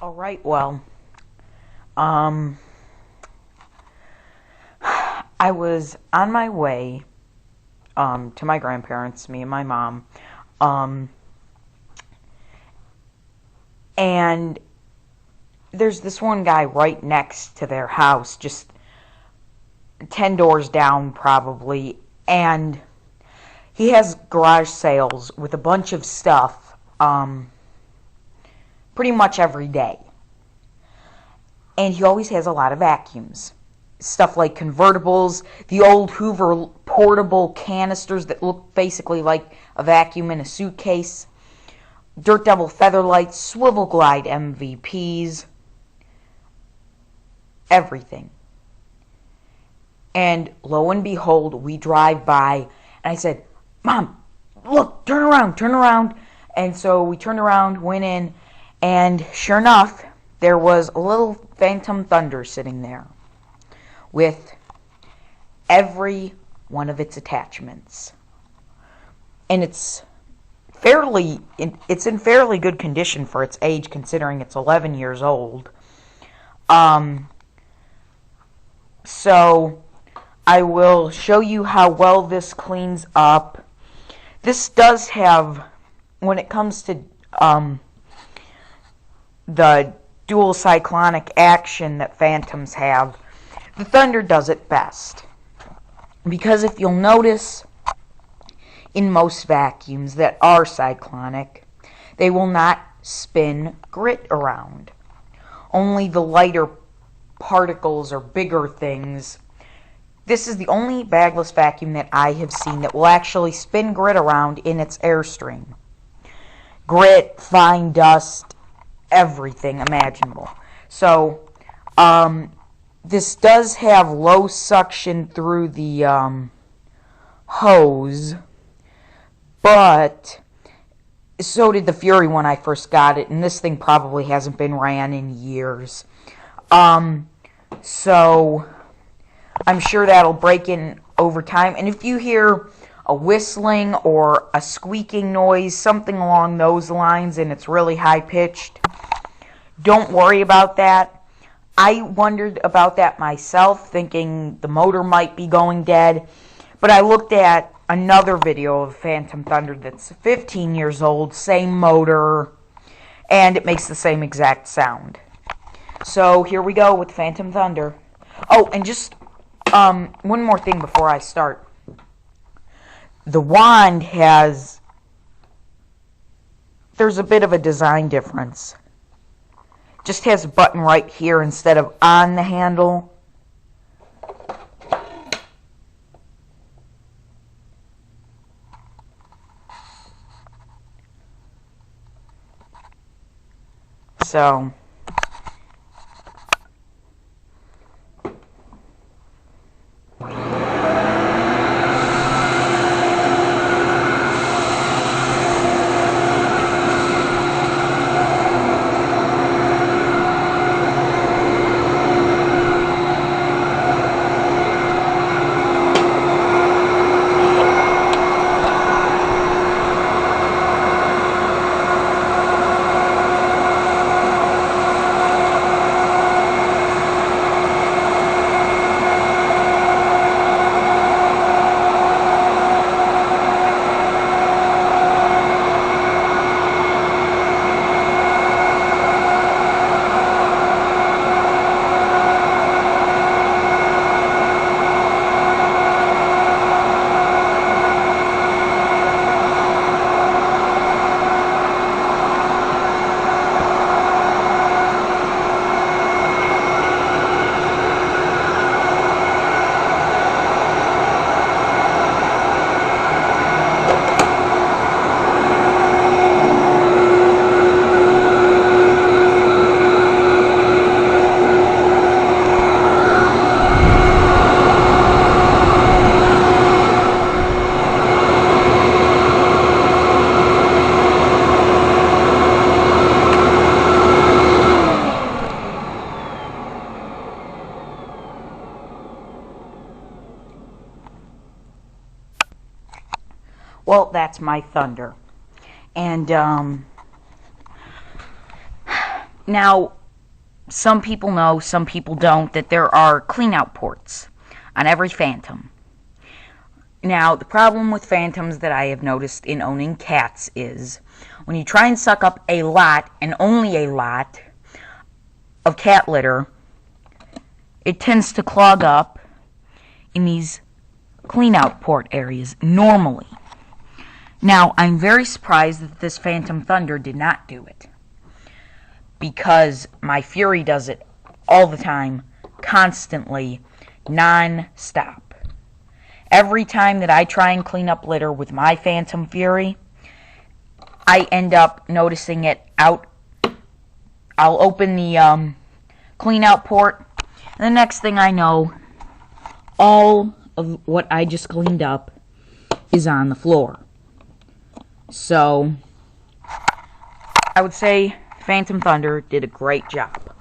Alright, well, um, I was on my way, to my grandparents, me and my mom, um, and there's this one guy right next to their house, just 10 doors down probably, and he has garage sales with a bunch of stuff, pretty much every day. And he always has a lot of vacuums. Stuff like convertibles, the old Hoover portable canisters that look basically like a vacuum in a suitcase, Dirt Devil Featherlights, Swivel Glide MVPs, everything. And lo and behold, we drive by, and I said, "Mom, look, turn around, turn around." And so we turned around, went in, and sure enough, there was a little Fantom Thunder sitting there with every one of its attachments. And it's in fairly good condition for its age, considering it's 11 years old. So I will show you how well this cleans up. This does have, when it comes to the dual cyclonic action that Fantoms have, the Thunder does it best. Because if you'll notice, in most vacuums that are cyclonic, they will not spin grit around. Only the lighter particles or bigger things. This is the only bagless vacuum that I have seen that will actually spin grit around in its airstream. Grit, fine dust, everything imaginable. So, this does have low suction through the hose, but so did the Fury when I first got it, and this thing probably hasn't been ran in years. So I'm sure that'll break in over time, and if you hear a whistling or a squeaking noise, something along those lines, and it's really high-pitched, don't worry about that. I wondered about that myself, thinking the motor might be going dead, but I looked at another video of Fantom Thunder that's 15 years old, same motor, and it makes the same exact sound. So here we go with Fantom Thunder. Oh, and just one more thing before I start. The wand there's a bit of a design difference. Just has a button right here instead of on the handle. So well, that's my Thunder. And Now, some people know, some people don't, that there are clean-out ports on every Fantom. Now, the problem with Fantoms that I have noticed in owning cats is when you try and suck up a lot, and only a lot, of cat litter, it tends to clog up in these clean-out port areas normally. Now, I'm very surprised that this Fantom Thunder did not do it, because my Fury does it all the time, constantly, non-stop. Every time that I try and clean up litter with my Fantom Fury, I end up noticing it out. I'll open the clean out port, and the next thing I know, all of what I just cleaned up is on the floor. So, I would say Fantom Thunder did a great job.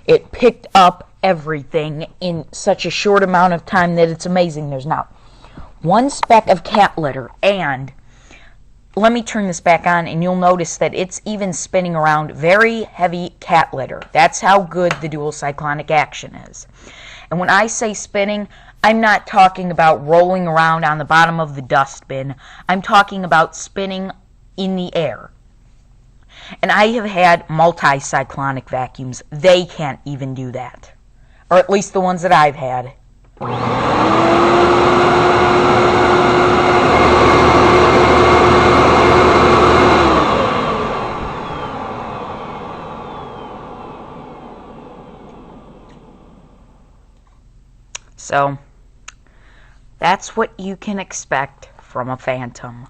It picked up everything in such a short amount of time that it's amazing. There's not one speck of cat litter, and let me turn this back on and you'll notice that it's even spinning around very heavy cat litter. That's how good the dual cyclonic action is. And when I say spinning, I'm not talking about rolling around on the bottom of the dustbin. I'm talking about spinning in the air. And I have had multi-cyclonic vacuums. They can't even do that. Or at least the ones that I've had. So, that's what you can expect from a Fantom.